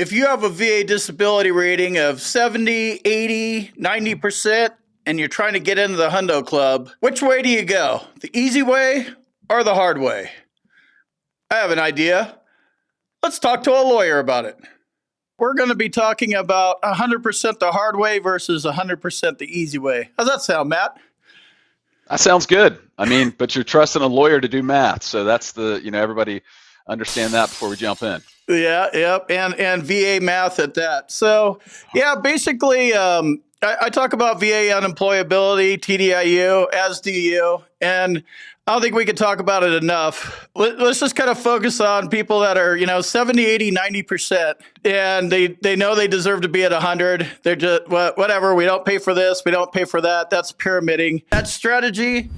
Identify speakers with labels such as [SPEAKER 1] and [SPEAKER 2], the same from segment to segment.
[SPEAKER 1] If you have a VA disability rating of 70, 80, 90%, and you're trying to get into the Hundo Club, which way do you go? The easy way or the hard way? I have an idea. Let's talk to a lawyer about it. We're going to be talking about 100% the hard way versus 100% the easy way. How's that sound, Matt?
[SPEAKER 2] That sounds good. I mean, but you're trusting a lawyer to do math. So that's everybody understand that before we jump in.
[SPEAKER 1] Yeah, yep, and VA math at that. So, yeah, basically, I talk about VA unemployability, TDIU, as do you, and I don't think we can talk about it enough. Let's just kind of focus on people that are, 70, 80, 90%, and they know they deserve to be at 100. They're just, whatever, we don't pay for this, we don't pay for that. That's pyramiding. That strategy,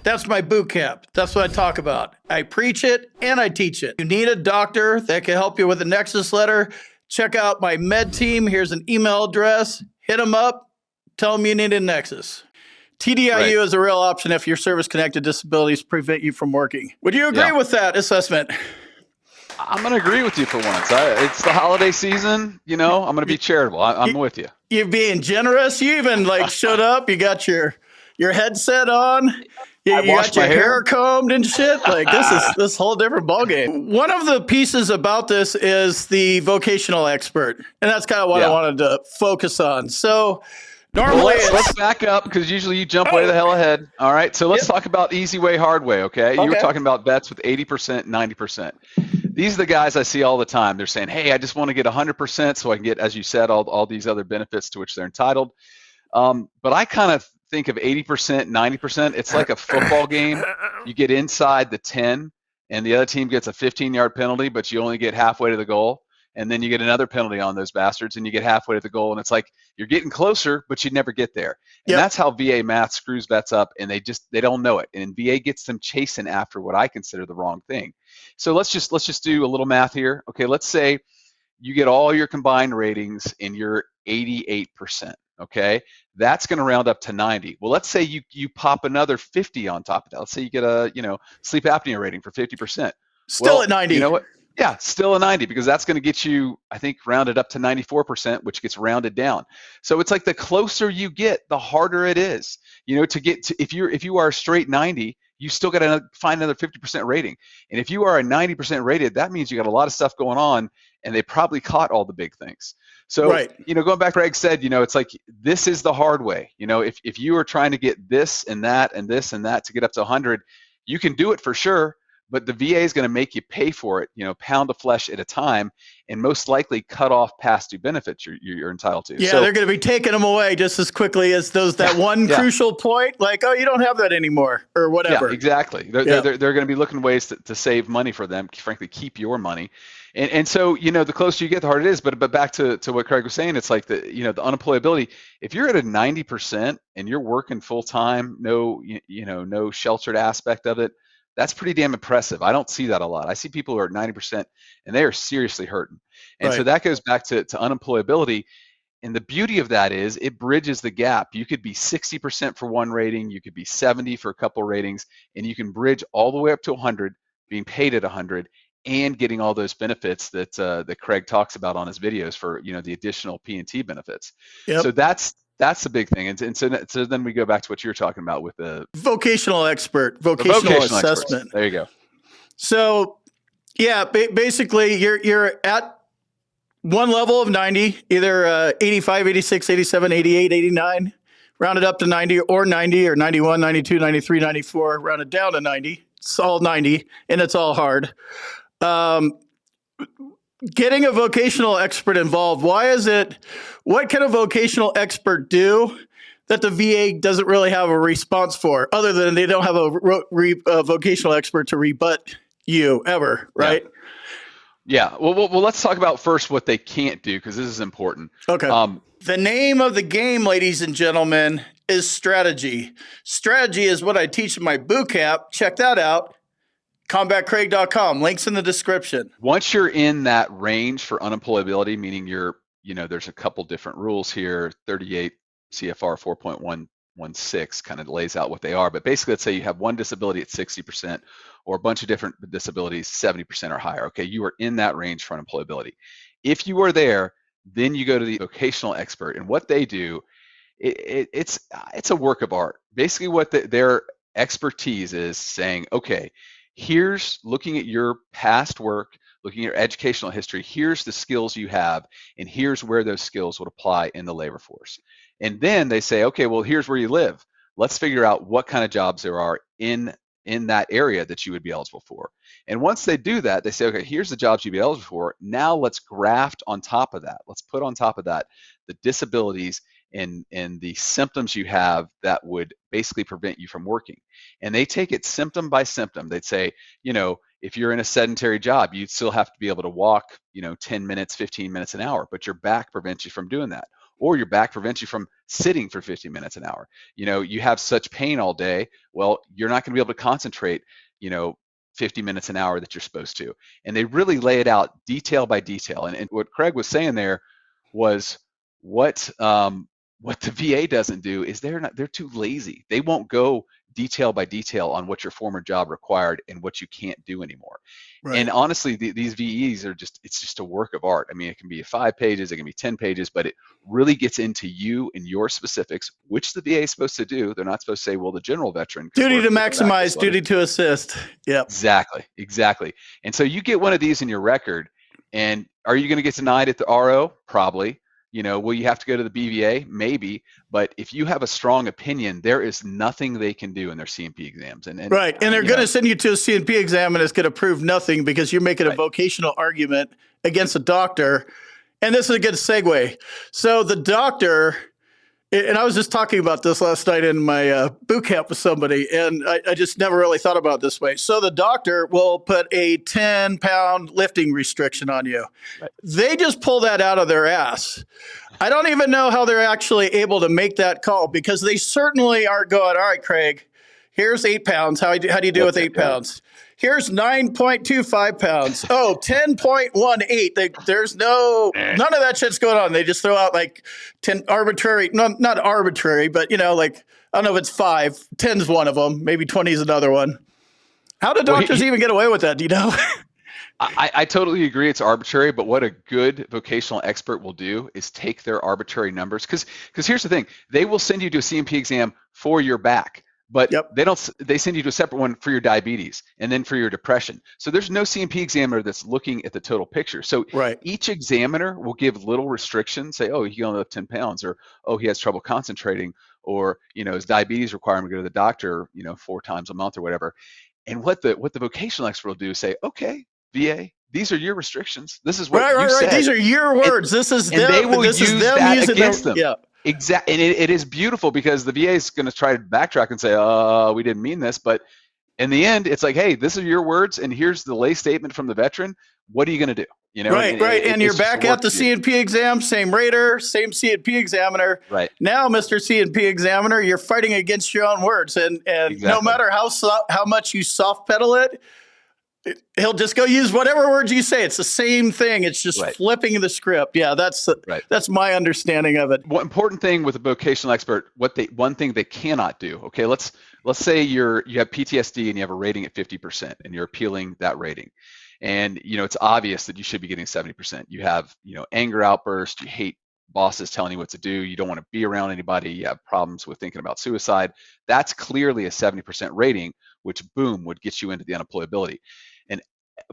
[SPEAKER 1] that's my boot camp. That's what I talk about. I preach it and I teach it. You need a doctor that can help you with a Nexus letter. Check out my med team. Here's an email address. Hit them up. Tell them you need a Nexus. TDIU is a real option if your service-connected disabilities prevent you from working. Would you agree with that assessment?
[SPEAKER 2] I'm going to agree with you for once. It's the holiday season. I'm going to be charitable. I'm with you.
[SPEAKER 1] You're being generous. You even showed up. You got your headset on. You got your hair combed and shit. This whole different ballgame. One of the pieces about this is the vocational expert, and that's kind of what I wanted to focus on. So normally,
[SPEAKER 2] let's back up because usually you jump way the hell ahead. All right, so let's talk about easy way, hard way. Okay, you were talking about vets with 80%, 90%. These are the guys I see all the time. They're saying, "Hey, I just want to get 100% so I can get, as you said, all these other benefits to which they're entitled." But I kind of think of 80%, 90%. It's like a football game. You get inside the 10, and the other team gets a 15-yard penalty, but you only get halfway to the goal. And then you get another penalty on those bastards, and you get halfway to the goal. And it's like you're getting closer, but you never get there. And that's how VA math screws vets up, and they don't know it. And VA gets them chasing after what I consider the wrong thing. So let's just do a little math here. Okay, let's say you get all your combined ratings and you're 88%. Okay, that's going to round up to 90. Well, let's say you pop another 50 on top of that. Let's say you get a sleep apnea rating for 50%.
[SPEAKER 1] Still at 90.
[SPEAKER 2] You know what? Yeah, still a 90 because that's going to get you, I think, rounded up to 94%, which gets rounded down. So it's like the closer you get, the harder it is. To get to if you are a straight 90, you still got to find another 50% rating. And if you are a 90% rated, that means you got a lot of stuff going on, and they probably caught all the big things. So, going back to Greg said, it's like this is the hard way. If you are trying to get this and that and this and that to get up to 100, you can do it for sure. But the VA is going to make you pay for it, pound of flesh at a time, and most likely cut off past due benefits you're entitled to.
[SPEAKER 1] Yeah, so, they're going to be taking them away just as quickly as that one crucial point, like, oh, you don't have that anymore, or whatever.
[SPEAKER 2] Yeah, exactly. They're going to be looking ways to save money for them, frankly, keep your money. And so, the closer you get, the harder it is. But back to what Craig was saying, it's like the unemployability. If you're at a 90% and you're working full time, no sheltered aspect of it, that's pretty damn impressive. I don't see that a lot. I see people who are at 90% and they are seriously hurting. And so that goes back to unemployability. And the beauty of that is it bridges the gap. You could be 60% for one rating, you could be 70 for a couple ratings, and you can bridge all the way up to 100, being paid at 100, and getting all those benefits that Craig talks about on his videos for the additional P&T benefits. So that's the big thing. And so then we go back to what you're talking about with the
[SPEAKER 1] vocational expert, vocational assessment.
[SPEAKER 2] Experts. There you go.
[SPEAKER 1] So basically you're at one level of 90, either 85, 86, 87, 88, 89, rounded up to 90 or 91, 92, 93, 94, rounded down to 90. It's all 90 and it's all hard. Getting a vocational expert involved, what can a vocational expert do that the VA doesn't really have a response for, other than they don't have a vocational expert to rebut you ever, right?
[SPEAKER 2] Yeah. Well, let's talk about first what they can't do, because this is important.
[SPEAKER 1] Okay. The name of the game, ladies and gentlemen, is strategy. Strategy is what I teach in my boot camp. Check that out. CombatCraig.com. Links in the description.
[SPEAKER 2] Once you're in that range for unemployability, meaning there's a couple different rules here. 38 CFR 4.116 kind of lays out what they are. But basically, let's say you have one disability at 60% or a bunch of different disabilities, 70% or higher. Okay, you are in that range for unemployability. If you are there, then you go to the vocational expert, and what they do, it's a work of art. Basically, what their expertise is saying, okay, here's looking at your past work, looking at your educational history, here's the skills you have, and here's where those skills would apply in the labor force. And then they say, okay, well, here's where you live. Let's figure out what kind of jobs there are in that area that you would be eligible for. And once they do that, they say, okay, here's the jobs you'd be eligible for. Now let's graft on top of that. Let's put on top of that the disabilities and the symptoms you have that would basically prevent you from working. And they take it symptom by symptom. They'd say, if you're in a sedentary job, you'd still have to be able to walk, 10 minutes, 15 minutes an hour, but your back prevents you from doing that. Or your back prevents you from sitting for 50 minutes an hour. You have such pain all day. Well, you're not going to be able to concentrate, 50 minutes an hour that you're supposed to. And they really lay it out detail by detail. And what Craig was saying there was what the VA doesn't do is they're too lazy. They won't go detail by detail on what your former job required and what you can't do anymore. Right. And honestly, these VEs it's just a work of art. I mean, it can be 5 pages, it can be 10 pages, but it really gets into you and your specifics, which the VA is supposed to do. They're not supposed to say, well, the general veteran.
[SPEAKER 1] Duty to maximize, duty to assist. Yep.
[SPEAKER 2] Exactly. And so you get one of these in your record, and are you going to get denied at the RO? Probably. Will you have to go to the BVA? Maybe. But if you have a strong opinion, there is nothing they can do in their CMP exams. And
[SPEAKER 1] right. And they're going to send you to a CMP exam, and it's going to prove nothing because you're making a vocational argument against a doctor. And this is a good segue. So the doctor, and I was just talking about this last night in my boot camp with somebody, and I just never really thought about it this way. So the doctor will put a 10-pound lifting restriction on you. Right. They just pull that out of their ass. I don't even know how they're actually able to make that call, because they certainly aren't going, all right, Craig, here's 8 pounds. How do you do with 8 pounds? Here's 9.25 pounds. Oh, 10.18. There's none of that shit's going on. They just throw out like 10 arbitrary, no, not arbitrary, but like, I don't know if it's 5. 10's one of them. Maybe 20 is another one. How do doctors even get away with that? Do you know?
[SPEAKER 2] I totally agree it's arbitrary, but what a good vocational expert will do is take their arbitrary numbers. Because here's the thing. They will send you to a CMP exam for your back. But they send you to a separate one for your diabetes and then for your depression. So there's no CMP examiner that's looking at the total picture. So each examiner will give little restrictions, say, oh, he can only lift 10 pounds, or, oh, he has trouble concentrating, or, his diabetes require him to go to the doctor, 4 times a month or whatever. And what the vocational expert will do is say, okay, VA, these are your restrictions. This is what you said.
[SPEAKER 1] These are your words. This is them.
[SPEAKER 2] And they will use that against them.
[SPEAKER 1] Yeah.
[SPEAKER 2] Exactly, and it is beautiful because the VA is going to try to backtrack and say, we didn't mean this, but in the end, it's like, hey, this are your words, and here's the lay statement from the veteran. What are you going to do?
[SPEAKER 1] Right. And you're back at the CNP exam, same rater, same CNP examiner.
[SPEAKER 2] Right.
[SPEAKER 1] Now, Mr. CNP examiner, you're fighting against your own words, and exactly. No matter how much you soft pedal it, he'll just go use whatever words you say. It's the same thing. It's just flipping the script. Yeah, that's my understanding of it.
[SPEAKER 2] One important thing with a vocational expert, one thing they cannot do. Okay, let's say you have PTSD and you have a rating at 50%, and you're appealing that rating, and it's obvious that you should be getting 70%. You have anger outbursts. You hate bosses telling you what to do. You don't want to be around anybody. You have problems with thinking about suicide. That's clearly a 70% rating, which boom would get you into the unemployability. An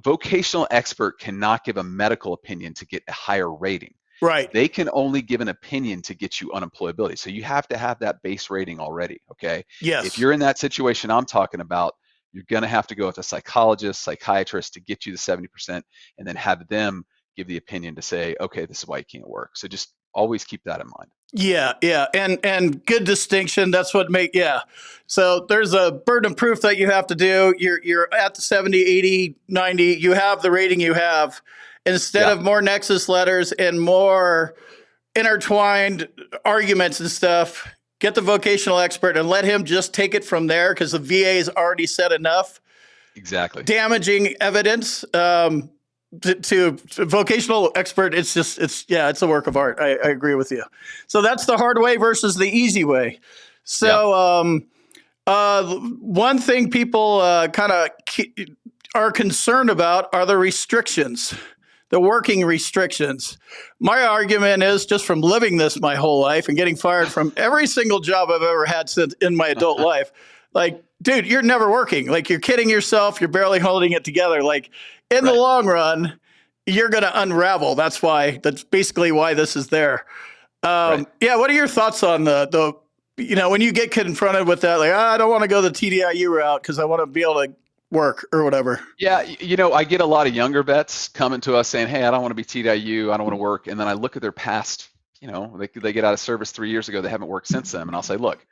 [SPEAKER 2] vocational expert cannot give a medical opinion to get a higher rating.
[SPEAKER 1] Right.
[SPEAKER 2] They can only give an opinion to get you unemployability. So you have to have that base rating already. Okay.
[SPEAKER 1] Yes.
[SPEAKER 2] If you're in that situation I'm talking about, you're going to have to go with a psychologist, psychiatrist to get you the 70%, and then have them give the opinion to say, okay, this is why you can't work. So just always keep that in mind.
[SPEAKER 1] Yeah. And good distinction. That's what So there's a burden of proof that you have to do. You're at the 70, 80, 90. You have the rating you have. Instead of more nexus letters and more intertwined arguments and stuff, get the vocational expert and let him just take it from there, because the VA has already said enough.
[SPEAKER 2] Exactly.
[SPEAKER 1] Damaging evidence. To vocational expert, it's a work of art. I agree with you. So that's the hard way versus the easy way. So one thing people kind of are concerned about are the restrictions. the working restrictions. My argument is, just from living this my whole life and getting fired from every single job I've ever had since in my adult life, like, dude, you're never working. Like, you're kidding yourself. You're barely holding it together. Like, in the long run, you're going to unravel. That's basically why this is there. Yeah. What are your thoughts on the when you get confronted with that, like, I don't want to go the TDIU route because I want to be able to work or whatever?
[SPEAKER 2] Yeah. I get a lot of younger vets coming to us saying, hey, I don't want to be TDIU. I don't want to work. And then I look at their past, they get out of service 3 years ago. They haven't worked since then. And I'll say, look,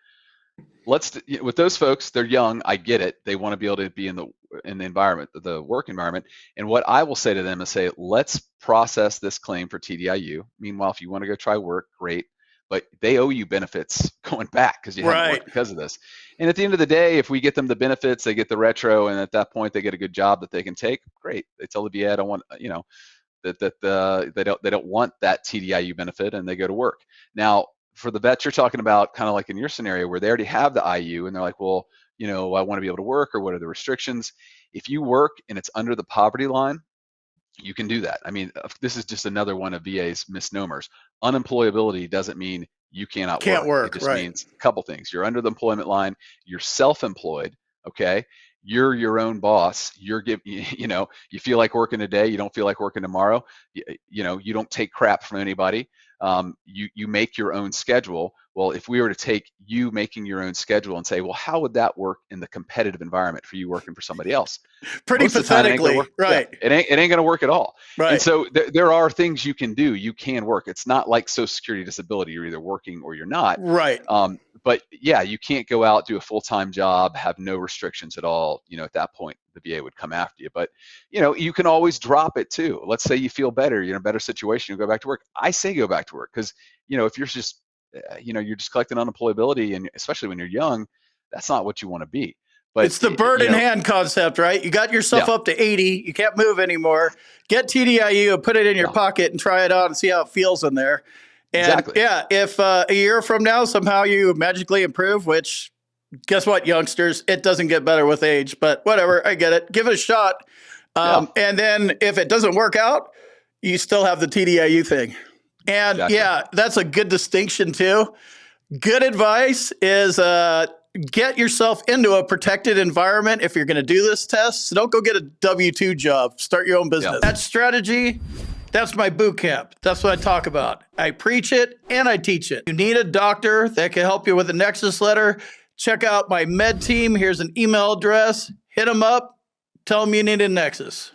[SPEAKER 2] with those folks, they're young. I get it. They want to be able to be in the environment, the work environment. And what I will say to them is say, let's process this claim for TDIU. Meanwhile, if you want to go try work, great. But they owe you benefits going back because you haven't worked because of this. And at the end of the day, if we get them the benefits, they get the retro, and at that point they get a good job that they can take, great. They tell the VA, I don't want, they don't want that TDIU benefit, and they go to work. Now, for the vets you're talking about, kind of like in your scenario where they already have the IU and they're like, well, I want to be able to work, or what are the restrictions? If you work and it's under the poverty line, you can do that. I mean, this is just another one of VA's misnomers. Unemployability doesn't mean you can't work. It just means a couple things. You're under the employment line. You're self-employed. Okay. You're your own boss. You feel like working today. You don't feel like working tomorrow. You don't take crap from anybody. You make your own schedule. Well, if we were to take you making your own schedule and say, well, how would that work in the competitive environment for you working for somebody else?
[SPEAKER 1] Pretty pathetically, right?
[SPEAKER 2] Yeah, it ain't going to work at all.
[SPEAKER 1] Right.
[SPEAKER 2] And so there are things you can do. You can work. It's not like Social Security disability. You're either working or you're not.
[SPEAKER 1] Right.
[SPEAKER 2] But yeah, you can't go out, do a full-time job, have no restrictions at all. At that point, the VA would come after you. But, you can always drop it too. Let's say you feel better, you're in a better situation, you go back to work. I say go back to work because, if you're just, you're just collecting unemployability, and especially when you're young, that's not what you want to be. But
[SPEAKER 1] it's the bird in hand concept, right? You got yourself up to 80, you can't move anymore. Get TDIU, put it in your pocket and try it out and see how it feels in there. And if a year from now, somehow you magically improve, which guess what, youngsters, it doesn't get better with age, but whatever, I get it. Give it a shot. And then if it doesn't work out, you still have the TDIU thing. And that's a good distinction too. Good advice is get yourself into a protected environment if you're going to do this test. So don't go get a W-2 job. Start your own business. That strategy, that's my boot camp. That's what I talk about. I preach it and I teach it. You need a doctor that can help you with a Nexus letter. Check out my med team. Here's an email address. Hit them up. Tell them you need a Nexus.